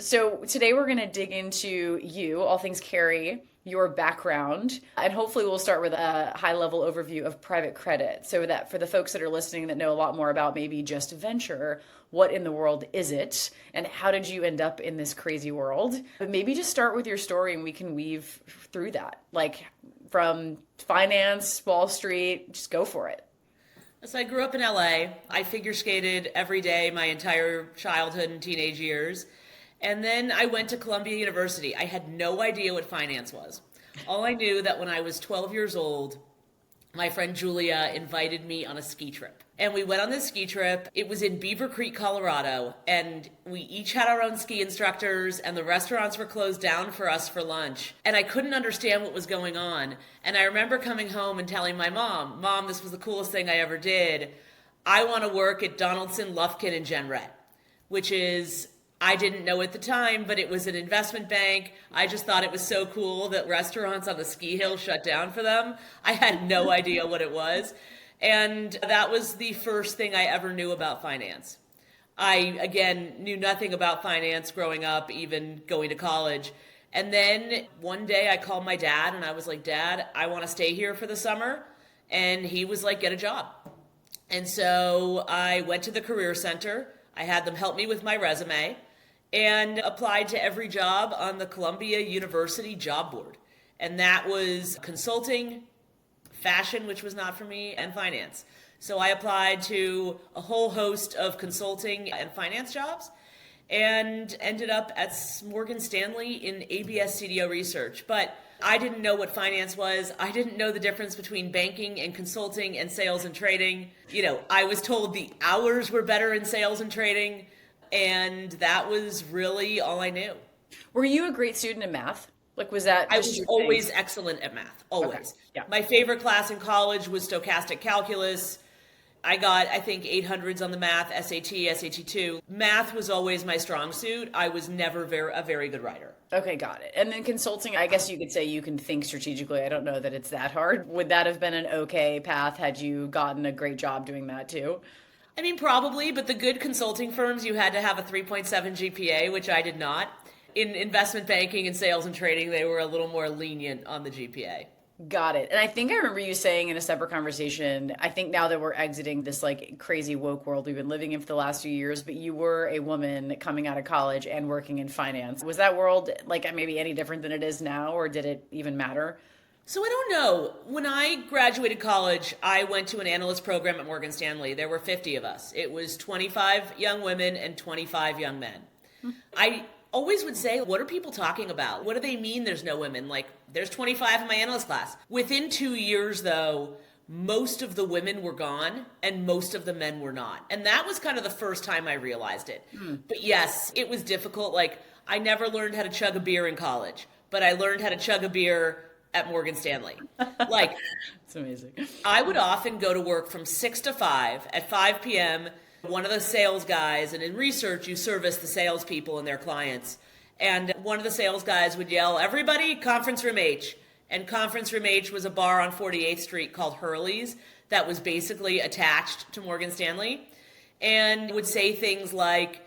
So today we're going to dig into you, all things Keri, your background, and hopefully we'll start with a high level overview of private credit so that for the folks that are listening that know a lot more about maybe just venture, what in the world is it and how did you end up in this crazy world? But maybe just start with your story and we can weave through that. Like from finance, Wall Street, just go for it. So I grew up in LA. I figure skated every day my entire childhood and teenage years. And then I went to Columbia University. I had no idea what finance was. All I knew that when I was 12 years old, my friend Julia invited me on a ski trip. And we went on this ski trip. It was in Beaver Creek, Colorado. And we each had our own ski instructors, and the restaurants were closed down for us for lunch. And I couldn't understand what was going on. And I remember coming home and telling my mom, Mom, this was the coolest thing I ever did. I want to work at Donaldson, Lufkin, and Jenrette, which is, I didn't know at the time, but it was an investment bank. I just thought it was so cool that restaurants on the ski hill shut down for them. I had no idea what it was. And that was the first thing I ever knew about finance. I, again, knew nothing about finance growing up, even going to college. And then one day I called my dad and I was like, Dad, I want to stay here for the summer. And he was like, get a job. And so I went to the Career Center. I had them help me with my resume and applied to every job on the Columbia University job board. And that was consulting, fashion, which was not for me, and finance. So I applied to a whole host of consulting and finance jobs and ended up at Morgan Stanley in ABS CDO research. But I didn't know what finance was. I didn't know the difference between banking and consulting and sales and trading. I was told the hours were better in sales and trading, and that was really all I knew. Were you a great student in math? Like, was that I just was your always thing? excellent at math, always. Okay. Yeah. My favorite class in college was stochastic calculus. I got, I think, 800s on the math, SAT, SAT2. Math was always my strong suit. I was never a very good writer. Okay, got it. And then consulting, I guess you could say you can think strategically. I don't know that it's that hard. Would that have been an okay path had you gotten a great job doing that too? I mean, probably, but the good consulting firms, you had to have a 3.7 GPA, which I did not. In investment banking and sales and trading, they were a little more lenient on the GPA. Got it. And I think I remember you saying in a separate conversation, I think now that we're exiting this like crazy woke world we've been living in for the last few years, but you were a woman coming out of college and working in finance. Was that world like maybe any different than it is now, or did it even matter? So I don't know. When I graduated college, I went to an analyst program at Morgan Stanley. There were 50 of us. It was 25 young women and 25 young men. I always would say, what are people talking about? What do they mean there's no women? Like, there's 25 in my analyst class. Within 2 years, though, most of the women were gone and most of the men were not. And that was kind of the first time I realized it. But yes, it was difficult. Like, I never learned how to chug a beer in college, but I learned how to chug a beer at Morgan Stanley. Like, It's amazing. I would often go to work from 6 to 5. At 5 p.m., one of the sales guys, and in research, you service the salespeople and their clients. And one of the sales guys would yell, everybody, conference room H. And conference room H was a bar on 48th Street called Hurley's that was basically attached to Morgan Stanley. And would say things like,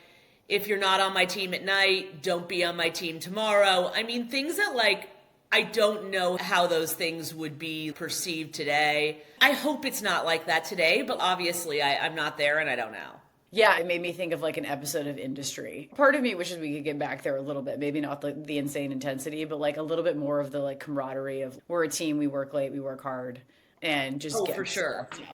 if you're not on my team at night, don't be on my team tomorrow. I mean, things that like, I don't know how those things would be perceived today. I hope it's not like that today, but obviously I'm not there and I don't know. Yeah, it made me think of like an episode of Industry. Part of me wishes we could get back there a little bit. Maybe not the insane intensity, but like a little bit more of the like camaraderie of we're a team, we work late, we work hard, and just Oh, get for sure.